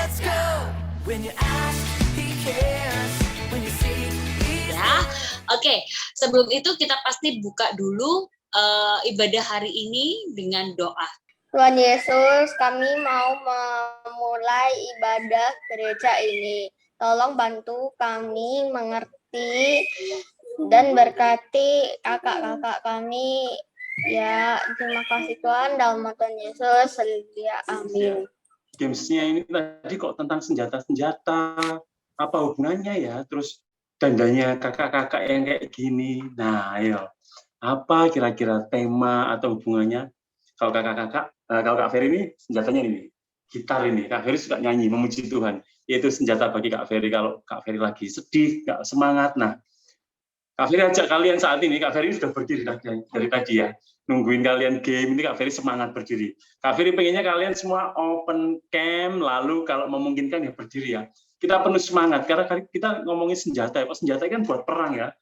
Ya, oke. Sebelum itu kita pasti buka dulu ibadah hari ini dengan doa. Tuhan Yesus, kami mau memulai ibadah gereja ini. Tolong bantu kami mengerti dan berkati kakak-kakak kami. Ya, terima kasih Tuhan. Dalam nama Tuhan Yesus, haleluya, amin. Gamesnya ini tadi kok tentang senjata-senjata, apa hubungannya ya? Terus dandanya kakak-kakak yang kayak gini. Nah, ayo, apa kira-kira tema atau hubungannya? Kalau kakak-kakak, kalau Kak Ferry ini senjatanya ini, gitar ini. Kak Ferry suka nyanyi, memuji Tuhan. Yaitu senjata bagi Kak Ferry kalau Kak Ferry lagi sedih, nggak semangat. Nah, Kak Ferry ajak kalian saat ini, Kak Ferry sudah berdiri dari tadi ya. Nungguin kalian game, ini Kak Ferry semangat berdiri. Kak Ferry pengennya kalian semua open cam, lalu kalau memungkinkan ya berdiri ya. Kita penuh semangat, karena kita ngomongin senjata ya. Senjata kan buat perang ya.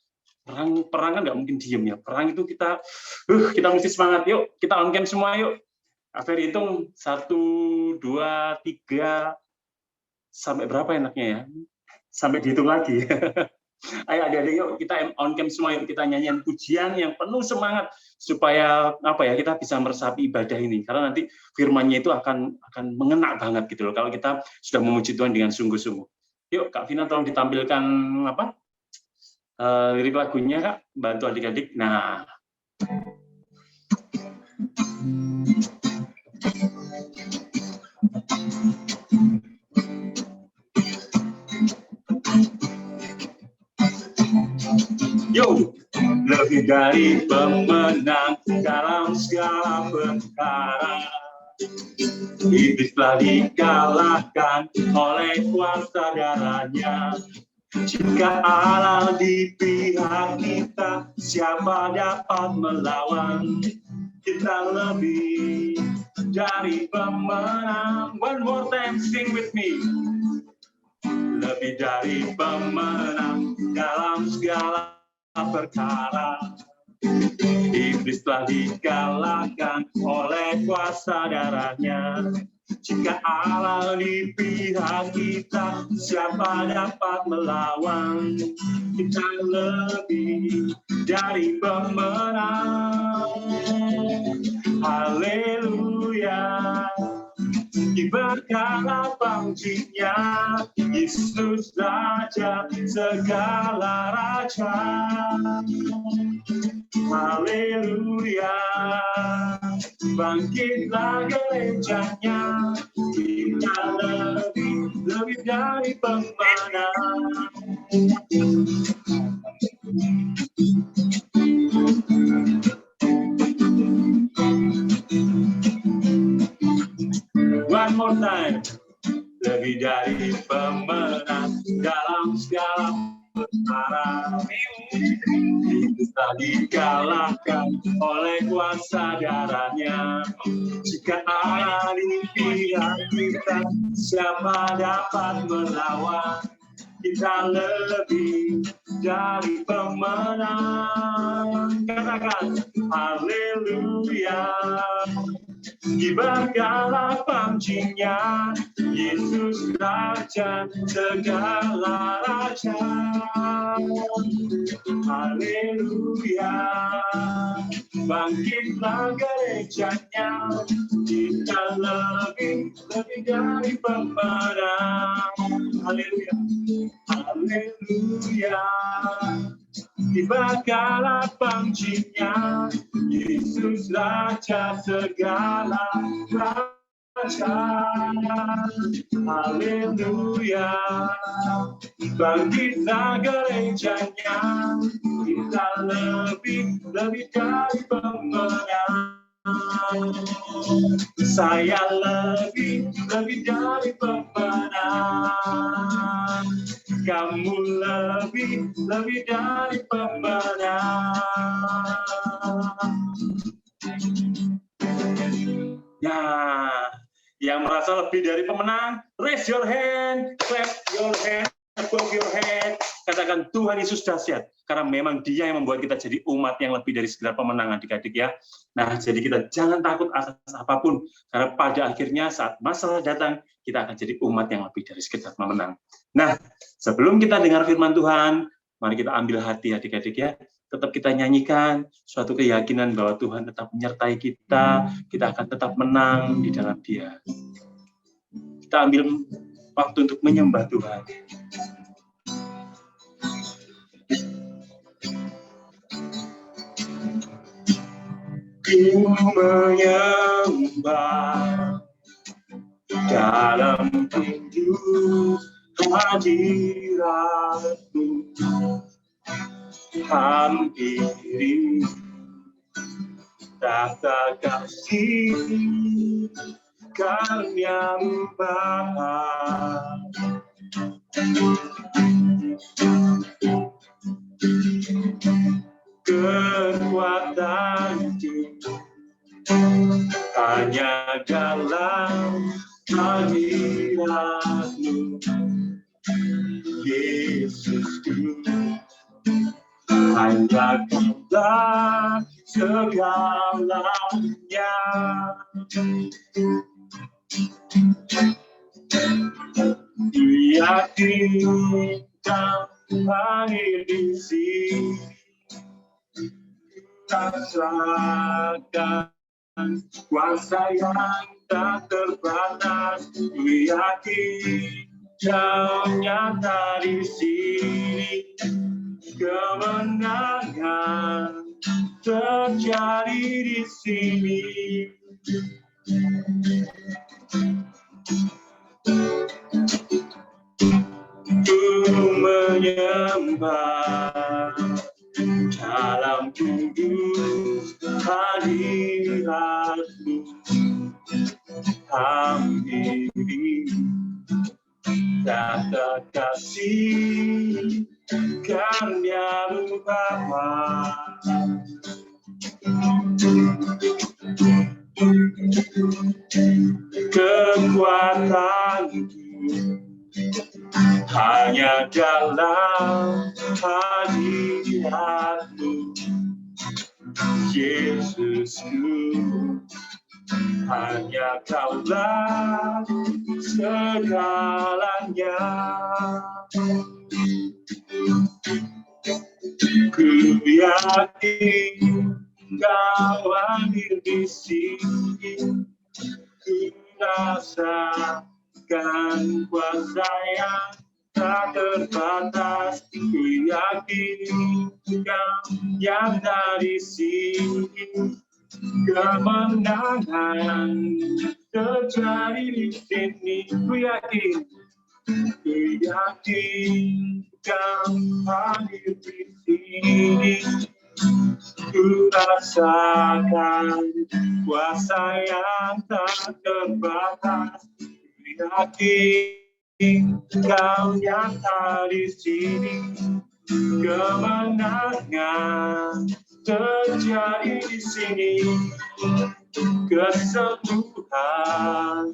Perang kan nggak mungkin diem ya. Perang itu kita mesti semangat. Yuk, kita on cam semua yuk. Kak Ferry hitung 1, 2, 3, sampai berapa enaknya ya? Sampai dihitung lagi. Ayo adik-adik yuk kita on cam semua, yuk kita nyanyian pujian yang penuh semangat supaya apa ya, kita bisa meresapi ibadah ini, karena nanti firman-Nya itu akan mengena banget gitu loh kalau kita sudah memuji Tuhan dengan sungguh-sungguh. Yuk Kak Vina tolong ditampilkan lirik lagunya Kak, bantu adik-adik. Nah, yo, lebih dari pemenang dalam segala perkara, iblis telah dikalahkan oleh kuasa darahnya. Jika Allah di pihak kita, siapa dapat melawan? Kita lebih dari pemenang. One more time, sing with me. Lebih dari pemenang dalam segala perkara, iblis telah dikalahkan oleh kuasa darahnya. Jika Allah di pihak kita, siapa dapat melawan? Kita lebih dari pemenang. Haleluya. Diberkatilah pangginya, Yesus Raja segala raja. Haleluya. Bangkitlah gerejanya, kita lebih dari pemenang. One more time. Lebih dari pemenang dalam segala perkara, bisa dikalahkan oleh kuasa darahnya. Jika ada di pihak kita, siapa dapat melawan? Kita lebih dari pemenang. Katakan haleluya. Diberkatilah pangginya, Yesus Raja segala raja. Haleluya. Bangkitlah gerejanya, kita lebih dari pemenang. Haleluya. Haleluya. Diberkatilah pangginya, Yesus Raja segala raja. Haleluya. Bangkitlah gerejanya, kita lebih dari pemenang. Saya lebih dari pemenang. Kamu lebih dari pemenang. Ya, yang merasa lebih dari pemenang, raise your hand, clap your hand. above your head, katakan Tuhan Yesus dahsyat, karena memang Dia yang membuat kita jadi umat yang lebih dari sekedar pemenang, adik-adik ya. Nah, jadi kita jangan takut atas apapun, karena pada akhirnya saat masalah datang, kita akan jadi umat yang lebih dari sekedar pemenang. Nah, sebelum kita dengar firman Tuhan, mari kita ambil hati adik-adik ya. Tetap kita nyanyikan suatu keyakinan bahwa Tuhan tetap menyertai kita akan tetap menang di dalam Dia. Kita ambil waktu untuk menyembah Tuhan. Ku menyembah dalam kudus hadirat-Mu, hampiri tata kasih karya-Mu Bapa. Kekuatanku hanya dalam hadirat-Mu, Yesusku. Hanya Kaulah segalanya. Ku yakin Kau hadir di sini, rasakan kuasa yang tak terbatas. Ku yakin Kau nyata di sini, kemenangan terjadi di sini. Ku menyembah dalam kudus hadirat-Mu, hampiri tata kasih karya-Mu Bapa. Kekuatanku hanya dalam hadirat-Mu, Yesusku. Hanya Kaulah segalanya. Ku yakin Kau hadir di sini, ku rasakan kuasa yang tak terbatas. Ku yakin Kau nyata di sini, kemenangan terjadi di sini. Ku yakin Kau hadir di sini, ku rasakan kuasa yang tak terbatas. Ku yakin Kau nyata di sini, kemenangan terjadi di sini, kesembuhan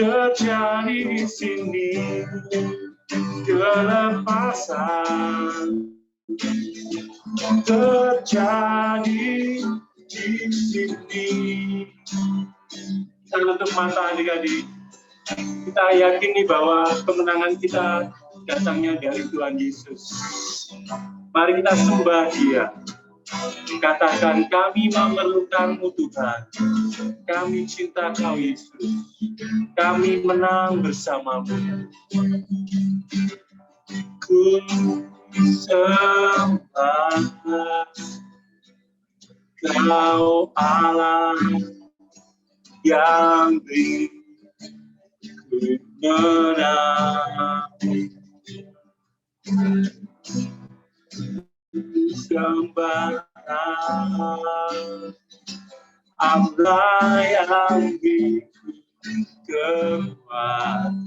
terjadi di sini, kelepasan terjadi di sini. Kita tutup mata adik-adik. Kita yakini bahwa kemenangan kita datangnya dari Tuhan Yesus. Mari kita sembah Dia. Katakan, kami memerlukan-Mu Tuhan. Kami cinta Kau Yesus. Kami menang bersama-Mu. Ku sembah Kau Allah yang beri kemenangan. Sembah Allah yang beri kekuatan.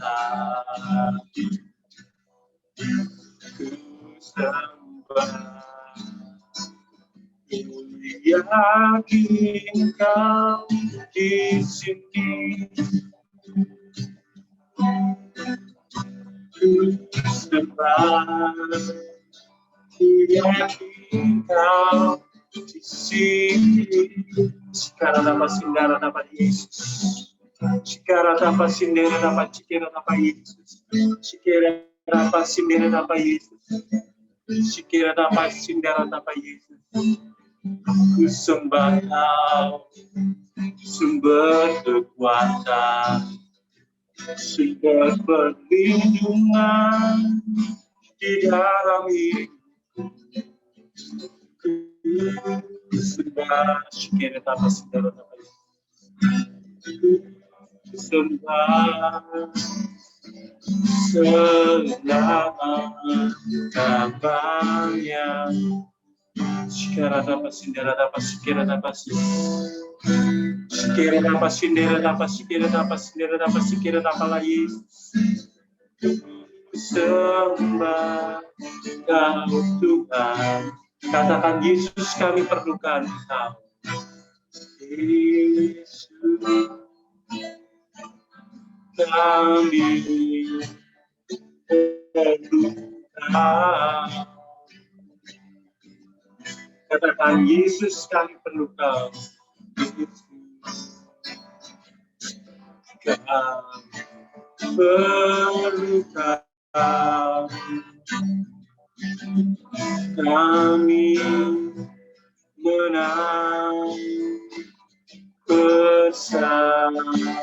Ku sembah, ku yakin Kau di sini. Ku sembah sembah tidak tinggal di sini. Sekarang dapat sindara dapat Yesus. Sekarang dapat sindara dapat cikira dapat Yesus. Sekira dapat sindara dapat Yesus. Sekira dapat sindara dapat Yesus. Ku sembah Kau, sumber kekuatan, sumber perlindungan di dalam hidupku. Ku sembah sekira dapat sindara dapat Yesus. Ku sembah selama-lamanya. Sekira dapat sindara dapat sekira dapat sekira dapat sindara dapat sekira dapat sindara dapat sekira dapat lagi. Sembah Kau Tuhan. Katakan Yesus, kami perlukan Kau. Yesus, kami perlukan. Katakan Yesus, kami perlu Kau. Yesus, kami perlu Kau. Kami menang bersamamu.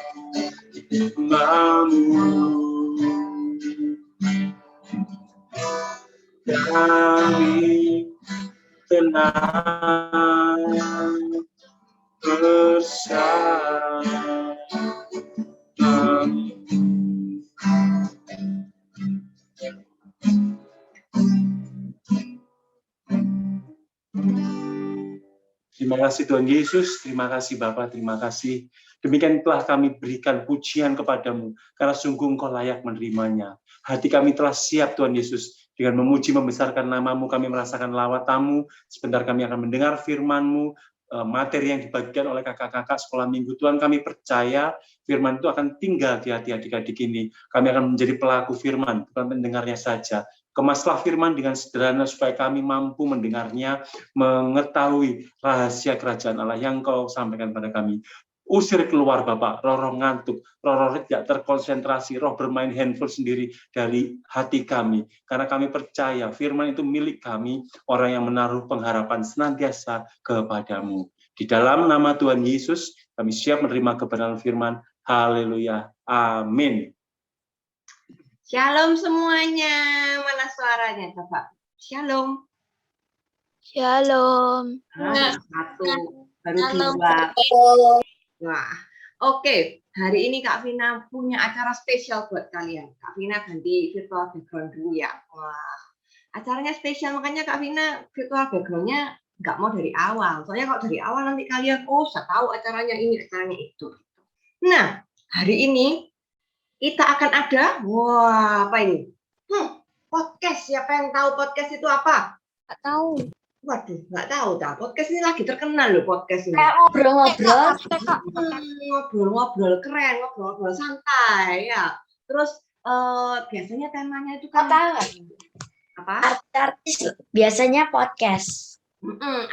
Kami tenang bersamamu. Terima kasih Tuhan Yesus, terima kasih Bapa, terima kasih. Demikian telah kami berikan pujian kepadamu, karena sungguh Engkau layak menerimanya. Hati kami telah siap Tuhan Yesus, dengan memuji membesarkan namamu, kami merasakan lawatamu. Sebentar kami akan mendengar firman-Mu, materi yang dibagikan oleh kakak-kakak sekolah minggu. Tuhan, kami percaya firman itu akan tinggal di hati adik-adik ini. Kami akan menjadi pelaku firman, bukan pendengarnya saja. Kemaslah firman dengan sederhana supaya kami mampu mendengarnya, mengetahui rahasia kerajaan Allah yang Kau sampaikan pada kami. Usir keluar Bapak, roh ngantuk, roh tidak terkonsentrasi, roh bermain handphone sendiri dari hati kami. Karena kami percaya firman itu milik kami, orang yang menaruh pengharapan senantiasa kepadamu. Di dalam nama Tuhan Yesus, kami siap menerima kebenaran firman. Haleluya. Amin. Shalom semuanya. Mana suaranya, Bapak? Shalom. Shalom. Satu, baru dua. Wah, oke. Hari ini Kak Vina punya acara spesial buat kalian. Kak Vina ganti virtual background dulu ya. Wah, acaranya spesial, makanya Kak Vina virtual background-nya nggak mau dari awal. Soalnya kalau dari awal nanti kalian, saya tahu acaranya ini, acaranya itu. Nah, hari ini kita akan ada, apa ini? Podcast. Siapa yang tahu podcast itu apa? Nggak tahu. Waduh, nggak tahu dah. Podcast ini lagi terkenal loh, podcast ini. Kayak ngobrol-ngobrol. Ngobrol-ngobrol keren, ngobrol-ngobrol santai ya. Terus biasanya temanya itu kan apa? Artis biasanya podcast.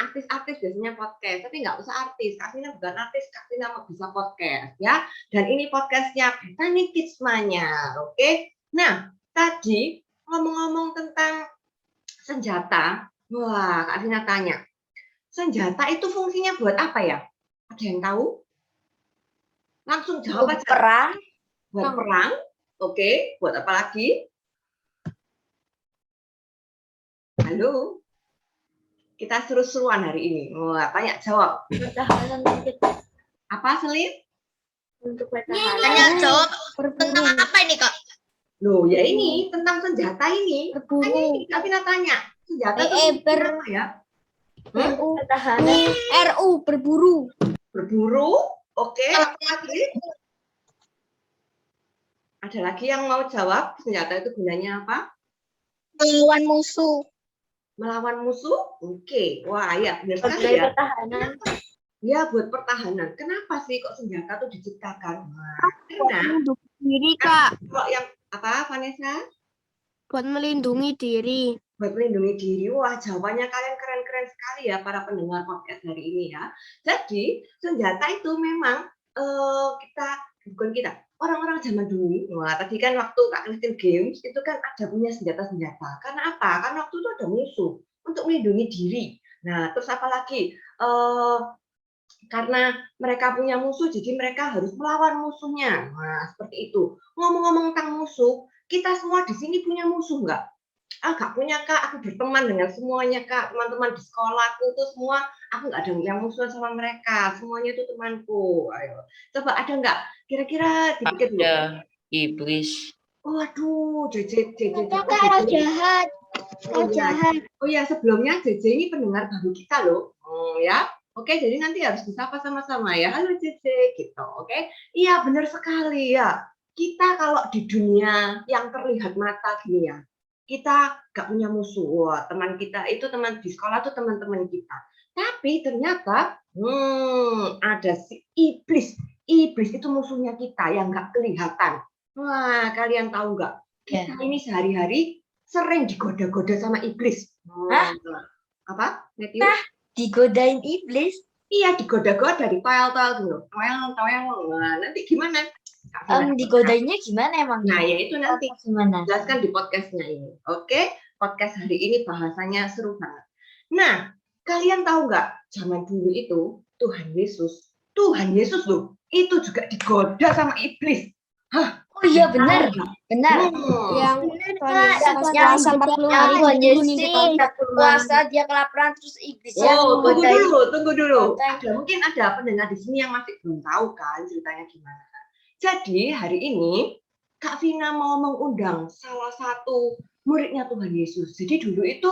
Artis-artis biasanya podcast, tapi nggak usah artis. Kak Vina bukan artis, Kak Vina mau bisa podcast ya. Dan ini podcastnya Bethany Kidsmania, oke? Nah, tadi ngomong-ngomong tentang senjata, wah Kak Vina tanya, senjata itu fungsinya buat apa ya? Ada yang tahu? Langsung jawab aja. Perang. Buat perang, oke. Buat apa lagi? Halo? Kita seru-seruan hari ini. Wah, tanya jawab. Pertahanan kita. Apa, Selin? Untuk pertahanan. Tanya jawab tentang apa ini, Kak? Loh, ya ini tentang senjata ini. Berburu. Tapi tanya, senjata itu apa ya? Pertahanan. RU berburu. Berburu, oke. Apa lagi? Ada lagi yang mau jawab senjata itu gunanya apa? Melawan musuh. Melawan musuh? Oke. Wah, ya benar sekali Sebagai ya. pertahanan. Ya, buat pertahanan. Kenapa sih kok senjata itu diciptakan? Nah, karena Sendiri, Kak. kalau yang apa, Vanessa? Buat melindungi diri. Buat melindungi diri. Wah, jawabannya kalian keren-keren sekali ya para pendengar podcast hari ini ya. Jadi, senjata itu memang orang-orang zaman dulu. Wah, tadi kan waktu Kak Christine Games itu kan ada punya senjata-senjata. Karena apa? Karena waktu itu ada musuh untuk melindungi diri. Nah, terus apa lagi? Karena mereka punya musuh, jadi mereka harus melawan musuhnya. Nah, seperti itu. Ngomong-ngomong tentang musuh, kita semua di sini punya musuh nggak? Nggak punya, Kak. Aku berteman dengan semuanya, Kak. Teman-teman di sekolahku tuh semua, aku nggak ada yang musuhan sama mereka. Semuanya itu temanku. Ayo, coba ada nggak? Kira-kira dipikir dulu. Ada iblis. Waduh, JJ. Kalau jahat. Oh ya, sebelumnya JJ ini pendengar baru kita loh. Ya. Oke, jadi nanti harus disapa sama-sama ya. Halo JJ, gitu. Oke. Iya, benar sekali ya. Kita kalau di dunia yang terlihat mata gini ya, kita nggak punya musuh. Wah, teman kita itu teman di sekolah tuh teman-teman kita. Tapi ternyata ada si iblis. Iblis itu musuhnya kita yang nggak kelihatan. Wah, kalian tahu nggak? Kita ini sehari-hari sering digoda-goda sama iblis. Hah? Apa, Matthew? Digodain iblis. Iya, digoda-goda, ditoel-toel gitu. Toel. Nah, nanti gimana? Digodainnya gimana emang? Nah, ya itu nanti Gimana? jelaskan di podcastnya ini. Oke, podcast hari ini bahasanya seru banget. Nah, kalian tahu nggak, zaman dulu itu Tuhan Yesus loh, itu juga digoda sama iblis. Hah? Oh iya benar. Yang Yang puasa 40 hari Tuhan dulu nih Yesus kita puasa dia kelaparan terus iblisnya Oh, menggodain. tunggu dulu. Mungkin ada pendengar di sini yang masih belum tahu kan ceritanya gimana. Jadi hari ini Kak Vina mau mengundang salah satu muridnya Tuhan Yesus. Jadi dulu itu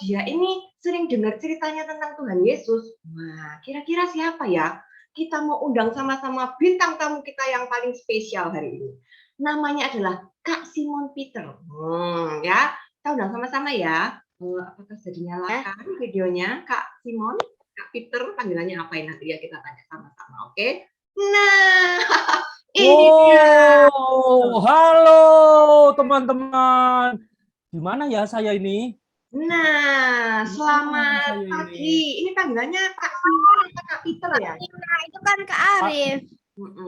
dia ini sering dengar ceritanya tentang Tuhan Yesus. Nah, kira-kira siapa ya? Kita mau undang sama-sama bintang tamu kita yang paling spesial hari ini. Namanya adalah Kak Simon Peter. Ya, kita undang sama-sama ya. Apakah sudah dinyalakan videonya Kak Simon? Kak Peter, panggilannya apa ini nanti ya kita tanya sama-sama, oke? Nah, ini dia. Halo teman-teman. Gimana ya saya ini? Nah, selamat Saya pagi. Ini panggilannya Kak Simon atau Kak Peter ya? Nah, itu kan Kak Arif.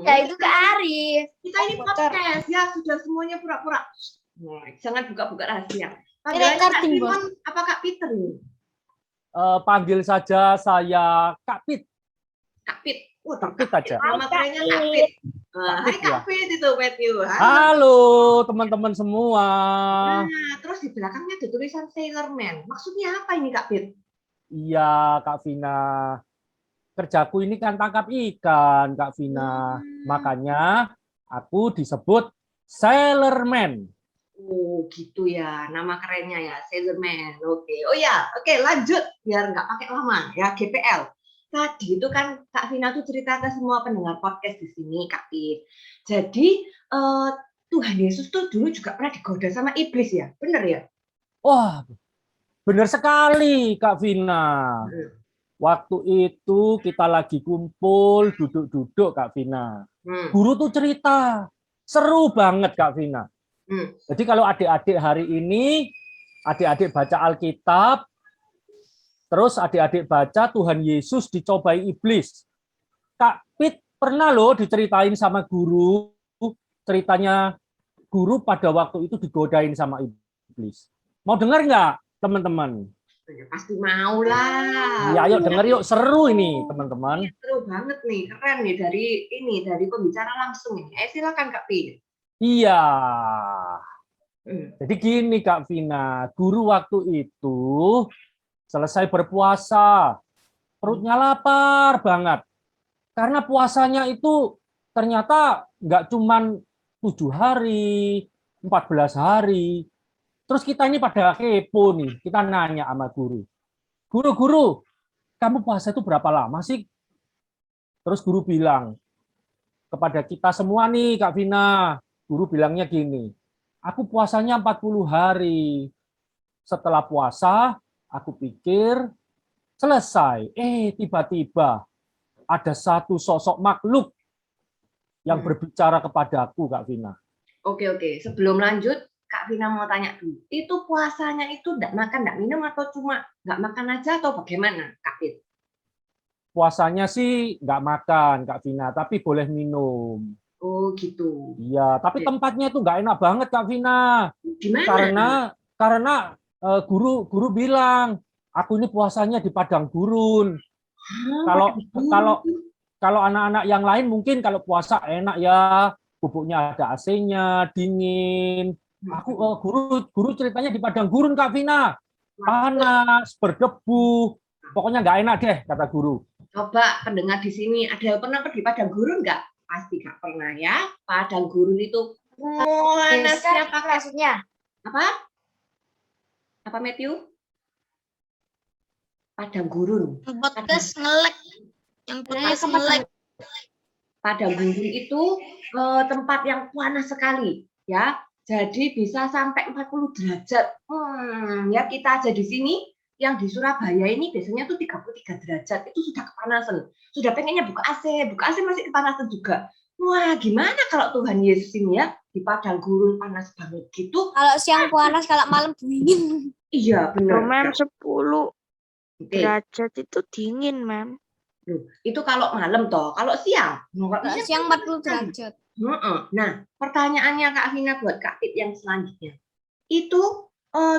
Ya itu ke Arif. Kita ini podcast ya, sudah semuanya pura-pura. Nah, jangan buka-buka rahasia. Panggilannya Kak recording, Simon apa Kak Peter ini? Panggil saja saya Kak Pit. Kak Pit. Oh, Kak Pit aja. nama kerennya Kak Pit. Hai Kak Pit itu Matthew. Halo teman-teman semua. Nah, terus di belakangnya ada tulisan Sailor Man. Maksudnya apa ini Kak Pit? Iya Kak Vina. Kerjaku ini kan tangkap ikan Kak Vina. Makanya aku disebut Sailor Man. Oh gitu ya, nama kerennya ya, Sailor Man. Oke, oh ya, oke lanjut biar nggak pakai lama ya, GPL. Tadi itu kan Kak Vina tuh cerita ke semua pendengar podcast di sini, Kak Pit. Jadi Tuhan Yesus tuh dulu juga pernah digoda sama iblis ya, bener ya? Wah, benar sekali Kak Vina. Waktu itu kita lagi kumpul, duduk-duduk Kak Vina. Guru tuh cerita, seru banget Kak Vina. Jadi kalau adik-adik hari ini, adik-adik baca Alkitab, terus adik-adik baca Tuhan Yesus dicobai iblis. Kak Pit pernah loh diceritain sama guru, ceritanya guru pada waktu itu digodain sama iblis. Mau dengar nggak teman-teman? Ya, pasti mau lah. Ya, ayo denger yuk, seru ini teman-teman. Seru banget nih, keren nih dari pembicara langsung ini. Silakan Kak Pit. Iya. Jadi gini Kak Vina, guru waktu itu selesai berpuasa, perutnya lapar banget. Karena puasanya itu ternyata nggak cuman 7 hari, 14 hari. Terus kita ini pada kepo nih, kita nanya sama guru. Guru, kamu puasa itu berapa lama sih? Terus guru bilang kepada kita semua nih Kak Vina, guru bilangnya gini, aku puasanya 40 hari. Setelah puasa, aku pikir selesai. Tiba-tiba ada satu sosok makhluk yang berbicara kepadaku, Kak Vina. Oke. Sebelum lanjut, Kak Vina mau tanya dulu, itu puasanya itu enggak makan, enggak minum atau cuma enggak makan aja atau bagaimana, Kak Fit? Puasanya sih nggak makan, Kak Vina, tapi boleh minum. Oh gitu. Iya, tapi tempatnya itu nggak enak banget, Kak Vina. Gimana? Karena guru bilang, aku ini puasanya di padang gurun. Kalau anak-anak yang lain mungkin kalau puasa enak ya, bubuknya ada AC-nya, dingin. Aku guru ceritanya di padang gurun, Kak Vina. Panas, berdebu. Pokoknya nggak enak deh, kata guru. Coba pendengar di sini ada yang pernah pergi padang gurun nggak? Pasti nggak pernah ya. Padang gurun itu panasnya pakai maksudnya. apa? Apa Matthew? Padang gurun. Podcast ngelek. Yang podcast ngelek. Padang gurun itu tempat yang panas sekali, ya. Jadi bisa sampai 40 derajat. Ya kita aja di sini yang di Surabaya ini biasanya tuh 33 derajat, itu sudah kepanasan. Sudah pengennya buka AC masih kepanasan juga. Wah, gimana kalau Tuhan Yesus ini ya di padang gurun panas banget gitu. Kalau siang panas, kalau malam dingin. Iya, benar. Mem 10 derajat itu dingin, Mem. Itu kalau malam toh, kalau siang. Kalau siang 40 derajat. Nah, pertanyaannya Kak Vina buat Kak Fit yang selanjutnya. Itu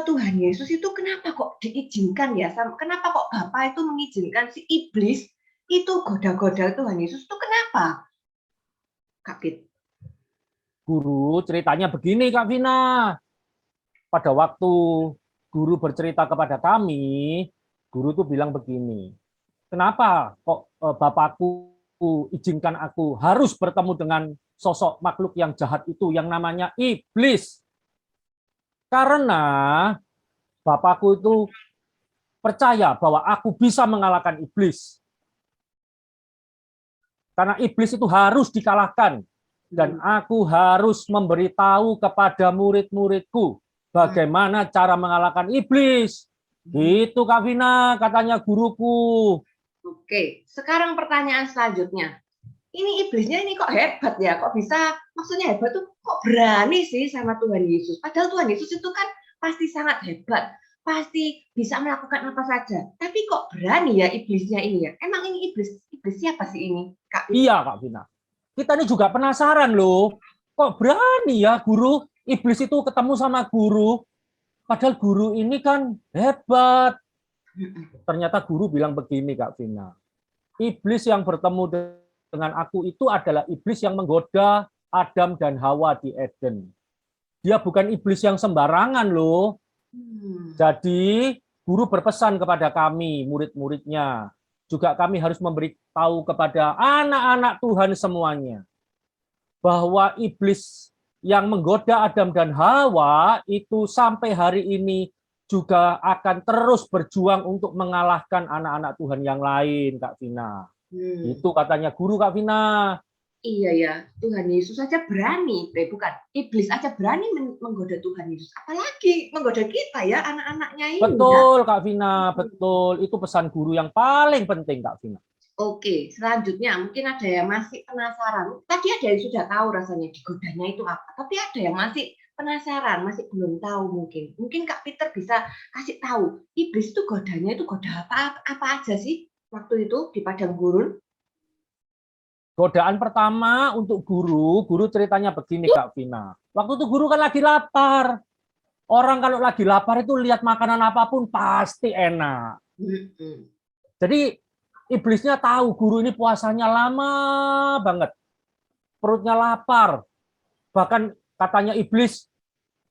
Tuhan Yesus itu kenapa kok diizinkan ya? Kenapa kok Bapak itu mengizinkan si iblis itu goda-goda Tuhan Yesus itu kenapa? Kak Fit. Guru ceritanya begini, Kak Vina. Pada waktu guru bercerita kepada kami, guru tuh bilang begini, kenapa kok Bapakku izinkan aku harus bertemu dengan sosok makhluk yang jahat itu yang namanya iblis? Karena Bapakku itu percaya bahwa aku bisa mengalahkan iblis. Karena iblis itu harus dikalahkan. Dan aku harus memberitahu kepada murid-muridku bagaimana cara mengalahkan iblis. Gitu Kak Vina, katanya guruku. Oke, sekarang pertanyaan selanjutnya. Ini iblisnya ini kok hebat ya, kok bisa, maksudnya hebat tuh kok berani sih sama Tuhan Yesus. Padahal Tuhan Yesus itu kan pasti sangat hebat, pasti bisa melakukan apa saja. Tapi kok berani ya iblisnya ini ya? Emang ini iblis siapa sih ini, Kak? Iya Kak Vina. Kita ini juga penasaran loh, kok berani ya guru, iblis itu ketemu sama guru, padahal guru ini kan hebat. Ternyata guru bilang begini Kak Vina, iblis yang bertemu dengan aku itu adalah iblis yang menggoda Adam dan Hawa di Eden. Dia bukan iblis yang sembarangan loh. Jadi guru berpesan kepada kami, murid-muridnya, juga kami harus memberitahu kepada anak-anak Tuhan semuanya, bahwa iblis yang menggoda Adam dan Hawa itu sampai hari ini juga akan terus berjuang untuk mengalahkan anak-anak Tuhan yang lain, Kak Vina. Itu katanya guru, Kak Vina. Iya ya, Tuhan Yesus saja berani, bukan iblis aja berani menggoda Tuhan Yesus, apalagi menggoda kita ya, anak-anaknya ini. Betul, Kak Vina, betul. Itu pesan guru yang paling penting, Kak Vina. Oke, selanjutnya mungkin ada yang masih penasaran. Tadi ada yang sudah tahu rasanya digodanya itu apa, tapi ada yang masih penasaran, masih belum tahu mungkin. Mungkin Kak Peter bisa kasih tahu, iblis itu godanya itu goda apa aja sih waktu itu di padang gurun? Godaan pertama untuk guru ceritanya begini Kak Vina. Waktu itu guru kan lagi lapar. Orang kalau lagi lapar itu lihat makanan apapun pasti enak. Jadi iblisnya tahu guru ini puasanya lama banget. Perutnya lapar. Bahkan katanya iblis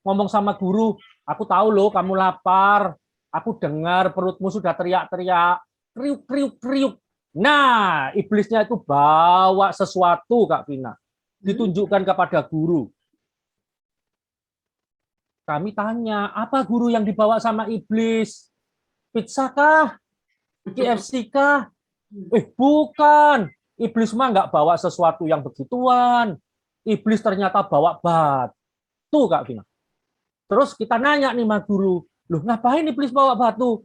ngomong sama guru, aku tahu loh kamu lapar. Aku dengar perutmu sudah teriak-teriak. Kriuk, kriuk, kriuk. Nah, iblisnya itu bawa sesuatu, Kak Vina. Ditunjukkan kepada guru. Kami tanya, apa guru yang dibawa sama iblis? Pizza kah? KFC kah? Bukan. Iblis mah nggak bawa sesuatu yang begituan. Iblis ternyata bawa batu, Kak Vina. Terus kita nanya nih sama guru, loh ngapain iblis bawa batu?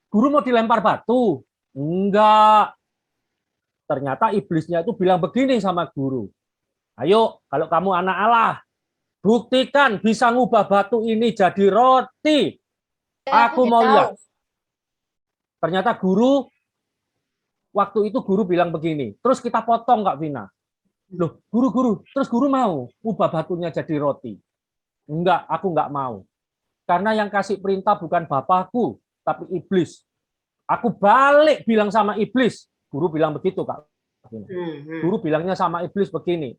Guru mau dilempar batu? Enggak. Ternyata iblisnya itu bilang begini sama guru. Ayo, kalau kamu anak Allah, Buktikan bisa ngubah batu ini jadi roti. Aku mau lihat. Ternyata guru, waktu itu guru bilang begini. Terus kita potong Kak Vina. Loh, guru, terus guru mau ubah batunya jadi roti? Enggak, aku enggak mau. Karena yang kasih perintah bukan bapakku, tapi iblis. Aku balik bilang sama iblis. Guru bilang begitu, Kak. Guru bilangnya sama iblis begini.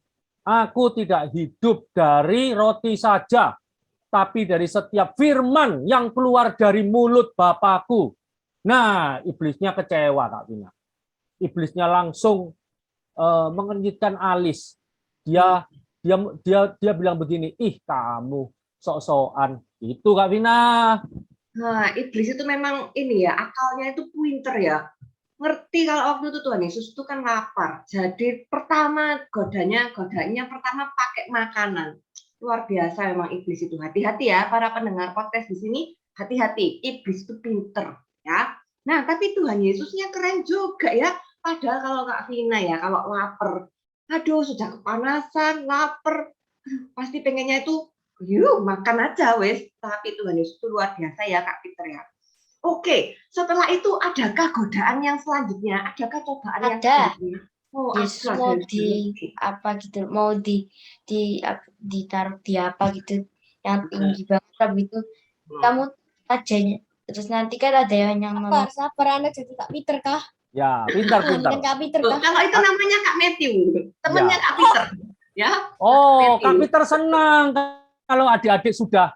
Aku tidak hidup dari roti saja, tapi dari setiap firman yang keluar dari mulut Bapakku. Nah, iblisnya kecewa, Kak Vina. Iblisnya langsung mengenyitkan alis. Dia bilang begini, ih kamu sok-sokan. Itu Kak Vina. Nah, iblis itu memang ini ya, akalnya itu pinter ya. Ngerti kalau waktu itu Tuhan Yesus itu kan lapar. Jadi pertama godanya pertama pakai makanan. Luar biasa memang iblis itu. Hati-hati ya para pendengar podcast di sini, hati-hati. Iblis itu pinter ya. Nah, tapi Tuhan Yesusnya keren juga ya. Padahal kalau Kak Vina ya, kalau lapar, aduh sudah kepanasan, lapar, pasti pengennya itu yuk makan aja wes. Tapi Tuhan Yesus itu luar biasa ya Kak Peter ya. Oke, setelah itu adakah godaan yang selanjutnya? Adakah cobaan yang selanjutnya? Oh, Yesus mau apa gitu, mau ditaruh di apa gitu yang tinggi banget gitu. Kamu aja, terus nanti kan ada yang Sabar anak jadi Kak Peter kah? Ya, pintar. Bukan Kak Peter kah? Kalau itu namanya Kak Matthew, temannya Kak Peter. Ya. Oh, Kak Peter senang kalau adik-adik sudah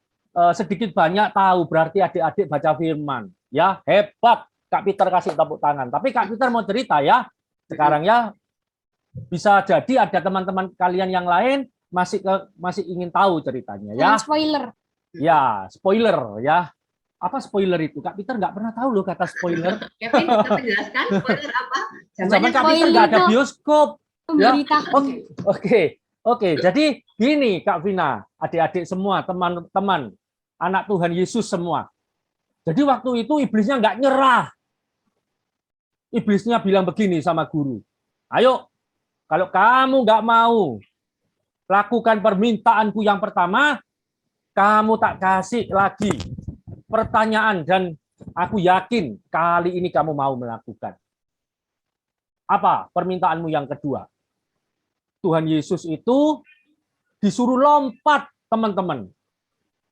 sedikit banyak tahu, berarti adik-adik baca firman. Ya, hebat. Kak Peter kasih tepuk tangan. Tapi Kak Peter mau cerita ya. Sekarang ya bisa jadi ada teman-teman kalian yang lain masih ingin tahu ceritanya ya. Spoiler. Ya, spoiler ya. Apa spoiler itu? Kak Peter nggak pernah tahu loh kata spoiler. Kevin bisa menjelaskan spoiler apa? Zaman Kak Peter nggak ada bioskop. Ya. Memberitakan. Oke. Jadi gini Kak Vina, adik-adik semua, teman-teman, anak Tuhan Yesus semua. Jadi waktu itu iblisnya nggak nyerah. Iblisnya bilang begini sama guru. Ayo, kalau kamu nggak mau lakukan permintaanku yang pertama, kamu tak kasih lagi pertanyaan dan aku yakin kali ini kamu mau melakukan. Apa permintaanmu yang kedua? Tuhan Yesus itu disuruh lompat, teman-teman.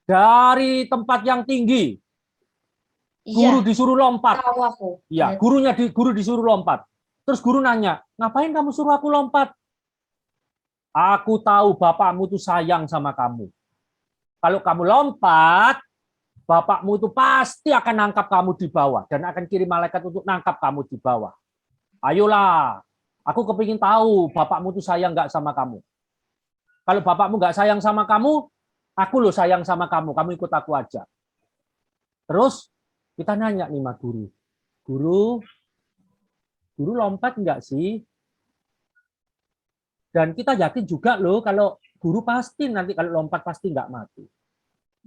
Dari tempat yang tinggi. Guru disuruh lompat. Iya, guru disuruh lompat. Terus guru nanya, ngapain kamu suruh aku lompat? Aku tahu bapakmu tuh sayang sama kamu. Kalau kamu lompat, bapakmu itu pasti akan nangkap kamu di bawah dan akan kirim malaikat untuk nangkap kamu di bawah. Ayolah, aku kepingin tahu bapakmu tuh sayang nggak sama kamu. Kalau bapakmu nggak sayang sama kamu, aku loh sayang sama kamu. Kamu ikut aku aja. Terus kita nanya nih sama guru. Guru lompat nggak sih? Dan kita yakin juga loh kalau guru pasti nanti kalau lompat pasti nggak mati.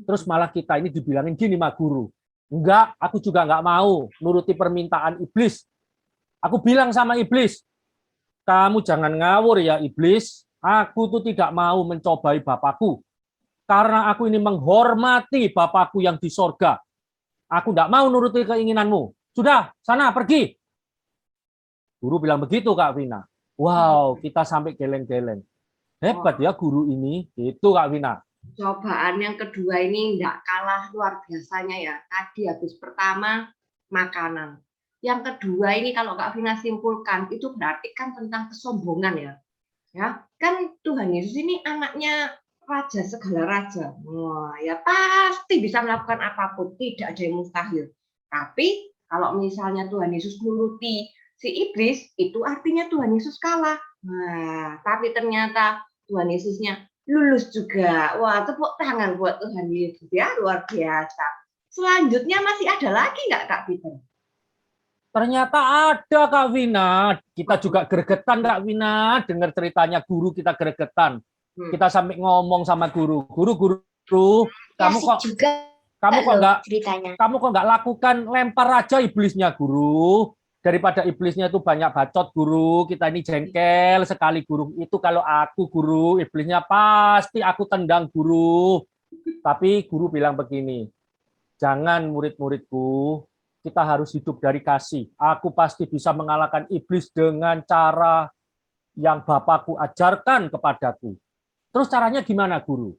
Terus malah kita ini dibilangin gini sama guru. Enggak, aku juga nggak mau nuruti permintaan iblis. Aku bilang sama iblis, kamu jangan ngawur ya iblis. Aku tuh tidak mau mencobai Bapakku. Karena aku ini menghormati Bapakku yang di sorga. Aku tidak mau nuruti keinginanmu. Sudah, sana pergi. Guru bilang begitu Kak Vina. Wow, kita sampai geleng-geleng. Hebat ya guru ini. Itu Kak Vina. Cobaan yang kedua ini tidak kalah luar biasanya ya. Tadi habis pertama makanan. Yang kedua ini kalau Kak Vina simpulkan itu berarti kan tentang kesombongan ya. Ya, kan Tuhan Yesus ini anaknya raja segala raja. Wah, ya pasti bisa melakukan apapun, tidak ada yang mustahil. Tapi kalau misalnya Tuhan Yesus nuruti si iblis, itu artinya Tuhan Yesus kalah. Nah, tapi ternyata Tuhan Yesusnya lulus juga. Wah, tepuk tangan buat Tuhan Yesus ya, luar biasa. Selanjutnya masih ada lagi nggak Kak Peter? Ternyata ada Kak Vina. Kita juga gregetan Kak Vina. Dengar ceritanya guru kita gregetan. Kita sampai ngomong sama guru. Guru, kamu kok nggak lakukan lempar aja iblisnya guru. Daripada iblisnya itu banyak bacot guru, kita ini jengkel sekali guru. Itu kalau aku guru, iblisnya pasti aku tendang guru. Tapi guru bilang begini, jangan murid-muridku, kita harus hidup dari kasih. Aku pasti bisa mengalahkan iblis dengan cara yang Bapakku ajarkan kepadaku. Terus caranya gimana guru?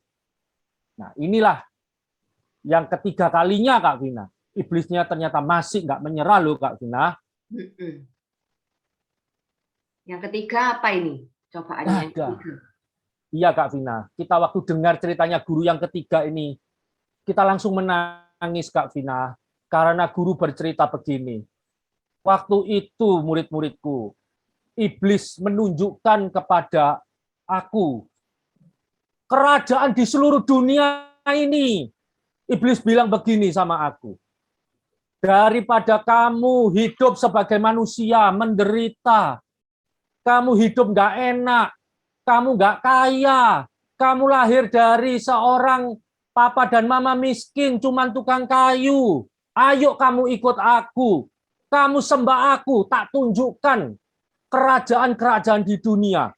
Nah inilah yang ketiga kalinya Kak Vina. Iblisnya ternyata masih nggak menyerah loh Kak Vina. Yang ketiga apa ini? Cobaannya yang ketiga. Iya Kak Vina, kita waktu dengar ceritanya guru yang ketiga ini, kita langsung menangis Kak Vina, karena guru bercerita begini. Waktu itu murid-muridku, iblis menunjukkan kepada aku, kerajaan di seluruh dunia ini. Iblis bilang begini sama aku, daripada kamu hidup sebagai manusia, menderita, kamu hidup nggak enak, kamu nggak kaya, kamu lahir dari seorang papa dan mama miskin, cuman tukang kayu. Ayo kamu ikut aku, kamu sembah aku, tak tunjukkan kerajaan-kerajaan di dunia.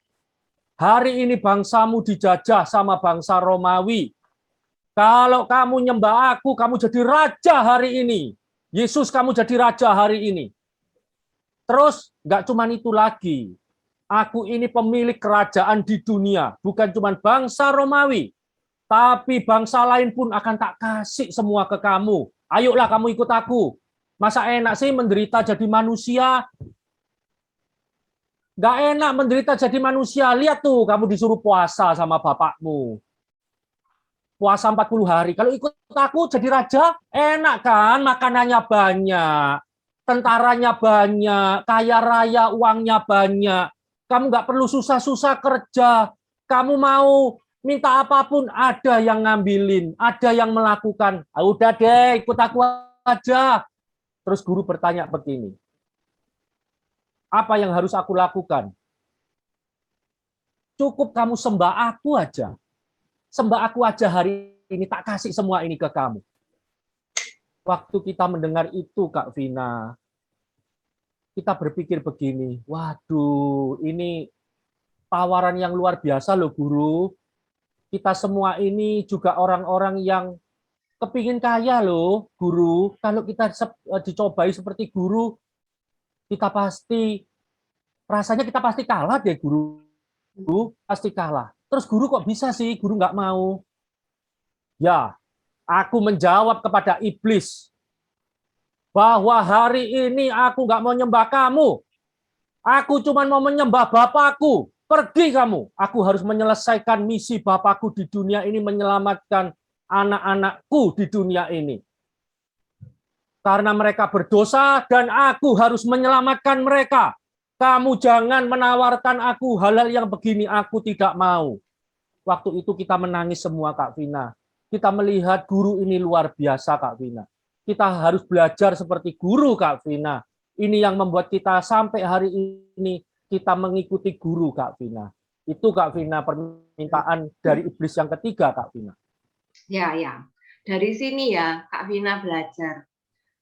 Hari ini bangsamu dijajah sama bangsa Romawi. Kalau kamu nyembah aku, kamu jadi raja hari ini. Yesus, kamu jadi raja hari ini. Terus, nggak cuma itu lagi. Aku ini pemilik kerajaan di dunia. Bukan cuma bangsa Romawi. Tapi bangsa lain pun akan tak kasih semua ke kamu. Ayolah kamu ikut aku. Masa enak sih menderita jadi manusia? Nggak enak menderita jadi manusia. Lihat tuh, kamu disuruh puasa sama bapakmu. Puasa 40 hari. Kalau ikut aku jadi raja, enak kan? Makanannya banyak, tentaranya banyak, kaya raya, uangnya banyak. Kamu nggak perlu susah-susah kerja. Kamu mau minta apapun, ada yang ngambilin, ada yang melakukan. Ah, udah deh, ikut aku aja. Terus guru bertanya begini, apa yang harus aku lakukan? Cukup kamu sembah aku aja. Sembah aku aja hari ini, tak kasih semua ini ke kamu. Waktu kita mendengar itu, Kak Vina, kita berpikir begini, waduh, ini tawaran yang luar biasa loh guru. Kita semua ini juga orang-orang yang kepingin kaya loh, guru. Kalau kita dicobai seperti guru, kita pasti, rasanya kita pasti kalah deh guru. Guru pasti kalah. Terus guru kok bisa sih, guru nggak mau? Ya, aku menjawab kepada iblis bahwa hari ini aku nggak mau nyembah kamu. Aku cuma mau menyembah Bapakku. Pergi kamu. Aku harus menyelesaikan misi Bapakku di dunia ini, menyelamatkan anak-anakku di dunia ini. Karena mereka berdosa dan aku harus menyelamatkan mereka. Kamu jangan menawarkan aku hal-hal yang begini, aku tidak mau. Waktu itu kita menangis semua, Kak Vina. Kita melihat guru ini luar biasa, Kak Vina. Kita harus belajar seperti guru, Kak Vina. Ini yang membuat kita sampai hari ini, kita mengikuti guru, Kak Vina. Itu, Kak Vina, permintaan dari iblis yang ketiga, Kak Vina. Ya. Dari sini ya, Kak Vina belajar.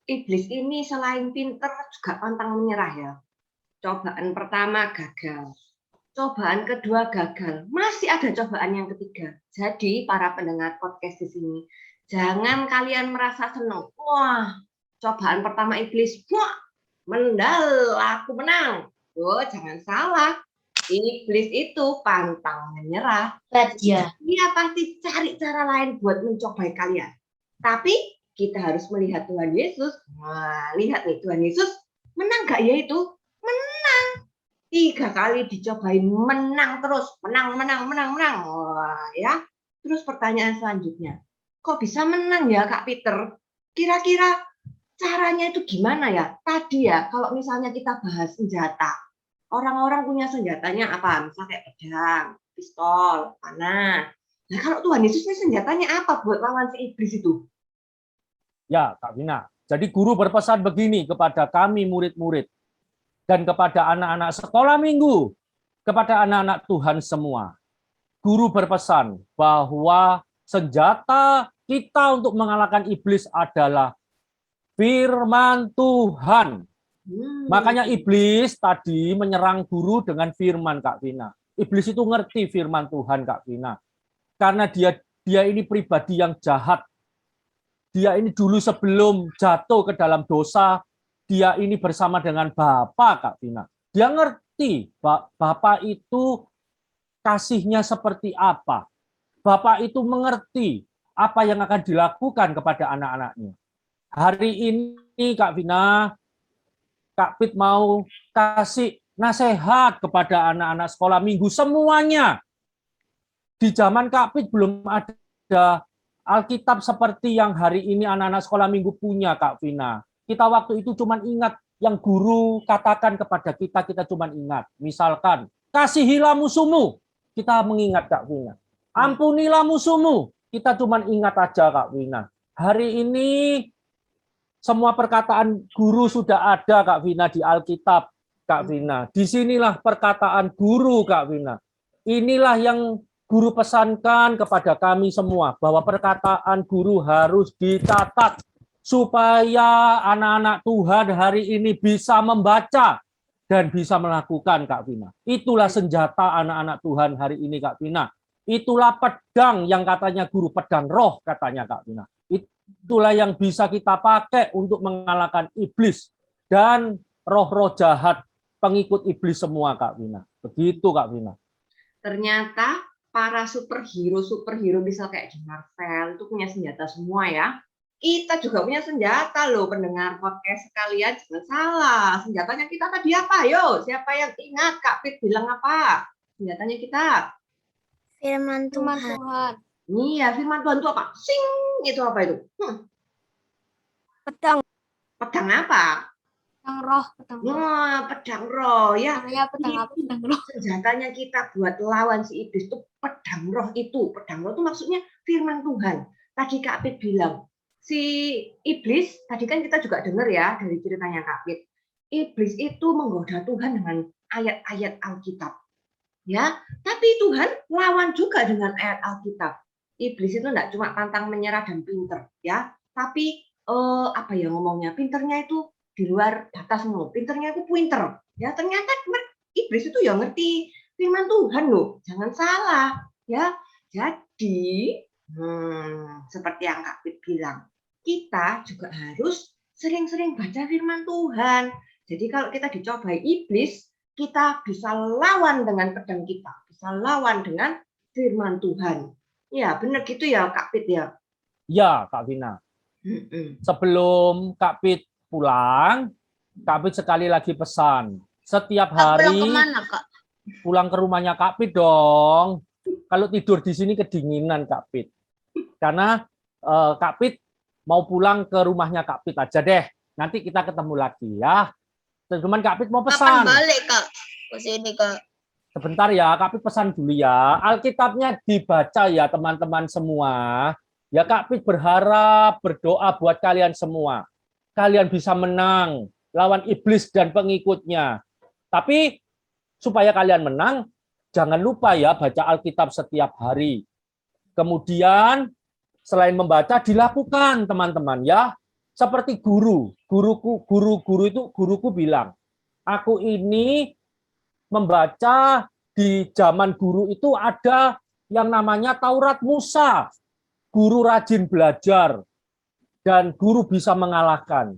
Iblis ini selain pinter, juga pantang menyerah ya. Cobaan pertama gagal, cobaan kedua gagal, masih ada cobaan yang ketiga. Jadi para pendengar podcast di sini, jangan kalian merasa senang. Wah, cobaan pertama iblis, wah, mendal, aku menang. Oh, jangan salah. Iblis itu pantang menyerah. Raja. Dia pasti cari cara lain buat mencobai kalian. Tapi kita harus melihat Tuhan Yesus. Wah, lihat nih Tuhan Yesus menang gak ya itu? Menang. 3 kali dicobain, menang terus. Menang. Wah, ya. Terus pertanyaan selanjutnya. Kok bisa menang ya Kak Peter? Kira-kira caranya itu gimana ya? Tadi ya, kalau misalnya kita bahas senjata. Orang-orang punya senjatanya apa? Misalnya kayak pedang, pistol, panah. Nah, kalau Tuhan Yesus ini senjatanya apa buat lawan si iblis itu? Ya, Kak Vina. Jadi guru berpesan begini kepada kami murid-murid dan kepada anak-anak sekolah minggu, kepada anak-anak Tuhan semua. Guru berpesan bahwa senjata kita untuk mengalahkan iblis adalah firman Tuhan. Makanya iblis tadi menyerang guru dengan firman, Kak Vina. Iblis itu ngerti firman Tuhan, Kak Vina. Karena dia ini pribadi yang jahat. Dia ini dulu sebelum jatuh ke dalam dosa, dia ini bersama dengan Bapa, Kak Vina. Dia ngerti Bapa itu kasihnya seperti apa. Bapa itu mengerti apa yang akan dilakukan kepada anak-anaknya. Hari ini, Kak Vina, Kak Pit mau kasih nasihat kepada anak-anak sekolah minggu semuanya. Di zaman Kak Pit belum ada Alkitab seperti yang hari ini anak-anak sekolah minggu punya, Kak Vina. Kita waktu itu cuma ingat yang guru katakan kepada kita, kita cuma ingat. Misalkan, kasihilah musuhmu, kita mengingat, Kak Vina. Ampunilah musuhmu, kita cuma ingat aja, Kak Vina. Hari ini semua perkataan guru sudah ada, Kak Vina, di Alkitab, Kak Vina. Disinilah perkataan guru, Kak Vina. Inilah yang guru pesankan kepada kami semua, bahwa perkataan guru harus dicatat, supaya anak-anak Tuhan hari ini bisa membaca dan bisa melakukan, Kak Vina. Itulah senjata anak-anak Tuhan hari ini, Kak Vina. Itulah pedang yang katanya guru, pedang roh katanya, Kak Vina. Itulah yang bisa kita pakai untuk mengalahkan iblis dan roh-roh jahat pengikut iblis semua, Kak Vina. Begitu, Kak Vina. Ternyata para superhero bisa kayak di Marvel itu punya senjata semua ya. Kita juga punya senjata loh, pendengar podcast sekalian, jangan salah. Senjatanya kita tadi apa? Yo, siapa yang ingat? Kak Pit bilang apa? Senjatanya kita? Firman Tuhan. Iya, firman Tuhan itu apa? Sing, itu apa itu? Pedang. Pedang apa? Pedang roh. Pedang roh. Wah, pedang roh ya. Pedang apa? Pedang roh. Senjatanya kita buat lawan si iblis itu pedang roh itu. Pedang roh itu maksudnya firman Tuhan. Tadi Kak Pit bilang, si iblis, tadi kan kita juga dengar ya dari ceritanya Kak Pit. Iblis itu menggoda Tuhan dengan ayat-ayat Alkitab. Ya, tapi Tuhan lawan juga dengan ayat Alkitab. Iblis itu enggak cuma pantang menyerah dan pinter, ya. Tapi apa ya ngomongnya? Pinternya itu di luar batas mulu. Pinternya itu pinter. Ya, ternyata iblis itu ya ngerti firman Tuhan loh. Jangan salah, ya. Jadi, seperti yang Kak Pit bilang, kita juga harus sering-sering baca firman Tuhan. Jadi kalau kita dicobai iblis, kita bisa lawan dengan pedang kita, bisa lawan dengan firman Tuhan. Ya, benar gitu ya, Kak Pit ya? Ya, Kak Vina. Sebelum Kak Pit pulang, Kak Pit sekali lagi pesan. Setiap hari Pulang kemana, Kak? pulang ke rumahnya Kak Pit dong. Kalau tidur di sini kedinginan, Kak Pit. Karena Kak Pit mau pulang ke rumahnya Kak Pit aja deh. Nanti kita ketemu lagi ya. Teman Kak Pit mau pesan. Kapan balik, Kak? Ke sini, Kak. Sebentar ya, Kak Pit pesan dulu ya. Alkitabnya dibaca ya teman-teman semua. Ya Kak Pit berharap, berdoa buat kalian semua. Kalian bisa menang lawan iblis dan pengikutnya. Tapi supaya kalian menang, jangan lupa ya baca Alkitab setiap hari. Kemudian selain membaca, dilakukan teman-teman ya. Seperti guruku bilang, aku ini membaca di zaman guru itu ada yang namanya Taurat Musa. Guru rajin belajar dan guru bisa mengalahkan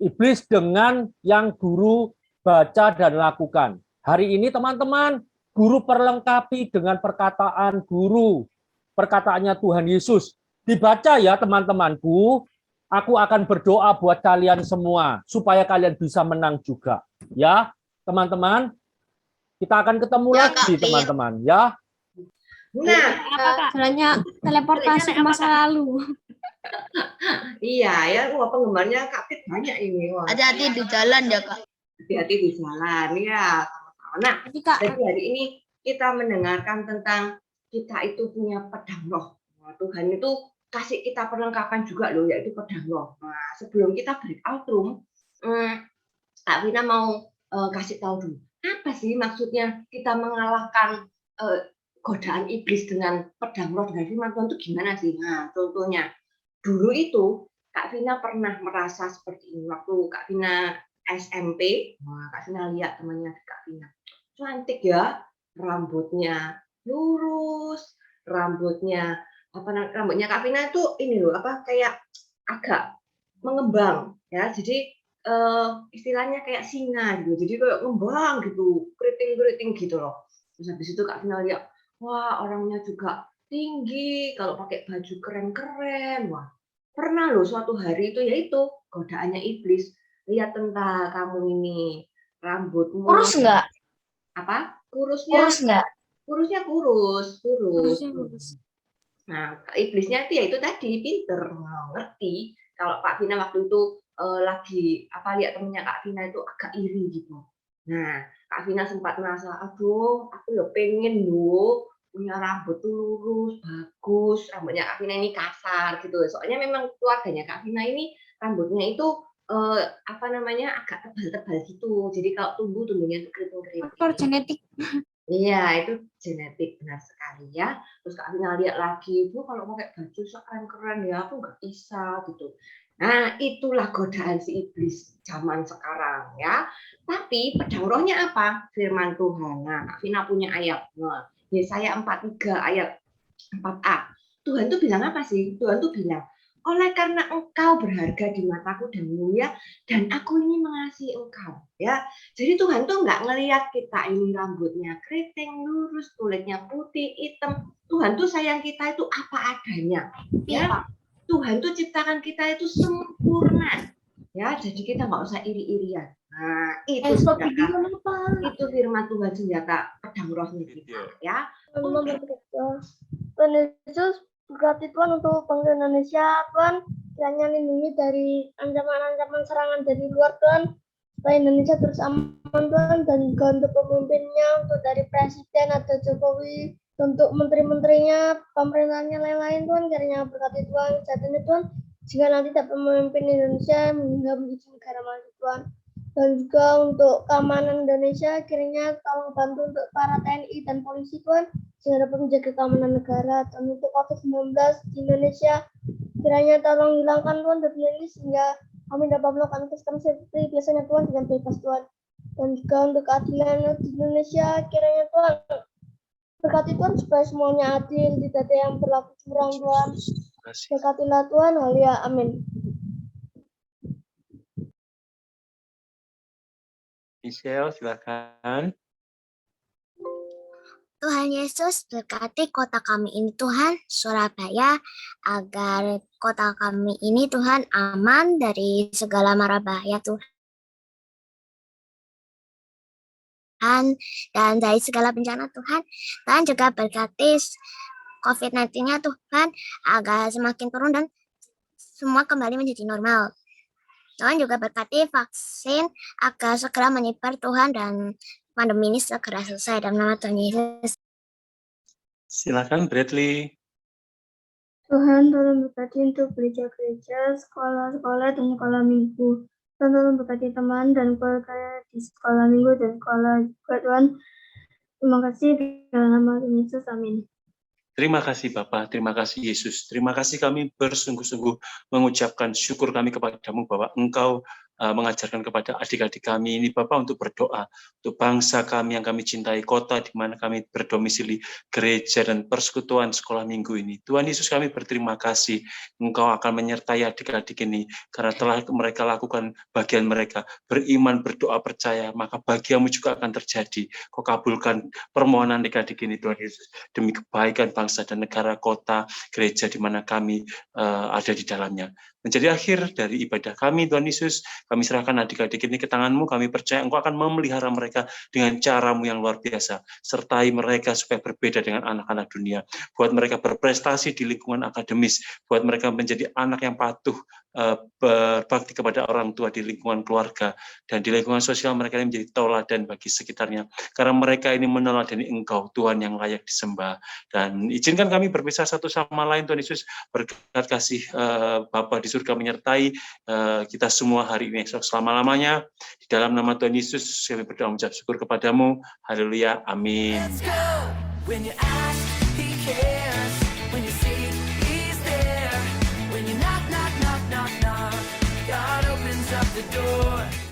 iblis dengan yang guru baca dan lakukan. Hari ini teman-teman, guru perlengkapi dengan perkataan guru. Perkataannya Tuhan Yesus. Dibaca ya teman-temanku. Aku akan berdoa buat kalian semua supaya kalian bisa menang juga. Ya, teman-teman. Kita akan ketemu lagi, teman-teman. Ya. Nah, Sebenarnya teleportasi ke masa lalu. iya ya, wah penggemarnya Kak Pit banyak ini. Wah. Hati-hati di jalan ya, Kak. Hati-hati di jalan ya. Nah, Jadi, Kak, jadi hari ini kita mendengarkan tentang kita itu punya pedang roh. Nah, Tuhan itu kasih kita perlengkapan juga loh, yaitu pedang roh. Nah, sebelum kita breakout room, Kak Vina mau kasih tahu dulu, apa sih maksudnya kita mengalahkan godaan iblis dengan pedang roh dengan firman Tuhan itu gimana sih? Nah, contohnya dulu itu Kak Vina pernah merasa seperti ini waktu Kak Vina SMP. Wah, Kak Vina lihat temannya Kak Vina. Cantik ya, rambutnya lurus, rambutnya Kak Vina itu ini loh, kayak agak mengembang ya. Jadi istilahnya kayak singa gitu. Jadi kayak ngembang gitu, keriting-keriting gitu loh. Terus habis itu Kak Vina lihat, wah orangnya juga tinggi, kalau pakai baju keren-keren. Wah, pernah loh suatu hari itu yaitu godaannya iblis. Lihat tentang kamu ini, rambutmu Kurus nggak? apa? Kurusnya Kurus nggak? kurusnya kurus. Harusnya bagus. Nah, iblisnya itu ya itu tadi pinter, ngerti. Kalau Kak Vina waktu itu lagi lihat temennya Kak Vina itu agak iri gitu. Nah, Kak Vina sempat merasa, aduh, aku ya pengen loh punya rambut tuh lurus, bagus. Rambutnya Kak Vina ini kasar gitu. Soalnya memang keluarganya Kak Vina ini rambutnya itu agak tebal-tebal gitu. Jadi kalau tumbuhnya itu keriting-keriting. Faktor genetik. Iya, itu genetik, benar sekali ya. Terus Kak Vina lihat lagi, Bu kalau pakai baju keren-keren ya, aku nggak bisa gitu. Nah, itulah godaan si iblis zaman sekarang ya. Tapi pedang rohnya apa? Firman Tuhan. Nah, Kak Vina punya ayat. Nah, Yesaya 43 ayat 4a. Tuhan tuh bilang apa sih? Tuhan tuh bilang, oleh karena engkau berharga di mataku dan mulia, dan aku ini mengasihi engkau. Ya, jadi Tuhan tuh nggak ngelihat kita ini rambutnya keriting, lurus, kulitnya putih, hitam. Tuhan tuh sayang kita itu apa adanya. Ya, Tuhan tuh ciptakan kita itu sempurna. Ya, jadi kita nggak usah iri-irian. Nah, itu itu firman Tuhan senjata pedang rohnya kita. Ya. Tuhan Yesus berkati Tuhan untuk bangsa Indonesia, Tuhan kiranya lindungi dari ancaman-ancaman serangan dari luar Tuhan, supaya Indonesia terus aman Tuhan, dan juga untuk pemimpinnya, untuk dari Presiden atau Jokowi, untuk menteri-menterinya, pemerintahnya lain-lain Tuhan, kiranya berkati Tuhan, jatuhnya Tuhan, jika nanti dapat memimpin Indonesia hingga menjadi negara maju Tuhan. Dan juga untuk keamanan Indonesia, kiranya tolong bantu untuk para TNI dan polisi Tuhan, sehingga dapat menjaga keamanan negara. Dan untuk COVID-19 di Indonesia, kiranya tolong hilangkan Tuhan dari ini, sehingga kami dapat melakukan sistem seperti biasanya Tuhan dengan bebas Tuhan. Dan juga untuk keadilan di Indonesia, kiranya Tuhan berkati Tuhan supaya semuanya adil, tidak ada yang berlaku curang Tuhan. Berkatilah Tuhan, haleluya, amin. Michelle, silakan. Tuhan Yesus berkati kota kami ini Tuhan, Surabaya, agar kota kami ini Tuhan aman dari segala mara bahaya Tuhan, dan dari segala bencana Tuhan. Tuhan juga berkati COVID-19-nya Tuhan, agar semakin turun dan semua kembali menjadi normal. Tuhan juga berkati vaksin agar segera menyebar Tuhan, dan pandemi ini segera selesai dalam nama Tuhan Yesus. Silakan Bradley. Tuhan tolong berkati untuk gereja-gereja, sekolah-sekolah, dan sekolah minggu. Tuhan tolong berkati teman dan keluarga di sekolah minggu dan sekolah juga Tuhan. Terima kasih dalam nama Tuhan Yesus, amin. Terima kasih Bapak, terima kasih Yesus. Terima kasih, kami bersungguh-sungguh mengucapkan syukur kami kepadamu bahwa Engkau mengajarkan kepada adik-adik kami ini Bapak untuk berdoa untuk bangsa kami yang kami cintai, kota di mana kami berdomisili, gereja dan persekutuan sekolah minggu ini. Tuhan Yesus, kami berterima kasih Engkau akan menyertai adik-adik ini karena telah mereka lakukan bagian mereka, beriman, berdoa, percaya, maka bagiamu juga akan terjadi. Kau kabulkan permohonan adik-adik ini Tuhan Yesus demi kebaikan bangsa dan negara, kota, gereja di mana kami ada di dalamnya. Menjadi akhir dari ibadah kami Tuhan Yesus, kami serahkan adik-adik ini ke tangan-Mu. Kami percaya Engkau akan memelihara mereka dengan cara-Mu yang luar biasa. Sertai mereka supaya berbeda dengan anak-anak dunia. Buat mereka berprestasi di lingkungan akademis. Buat mereka menjadi anak yang patuh, berbakti kepada orang tua di lingkungan keluarga. Dan di lingkungan sosial mereka ini menjadi tauladan bagi sekitarnya. Karena mereka ini meneladani Engkau, Tuhan yang layak disembah. Dan izinkan kami berpisah satu sama lain Tuhan Yesus. Berkat kasih Bapa di surga menyertai kita semua hari ini selama-lamanya. Di dalam nama Tuhan Yesus kami berdoa mengucap syukur kepadamu. Haleluya. Amin. When you seek, He's there. When you knock, knock, knock, knock, knock. the door.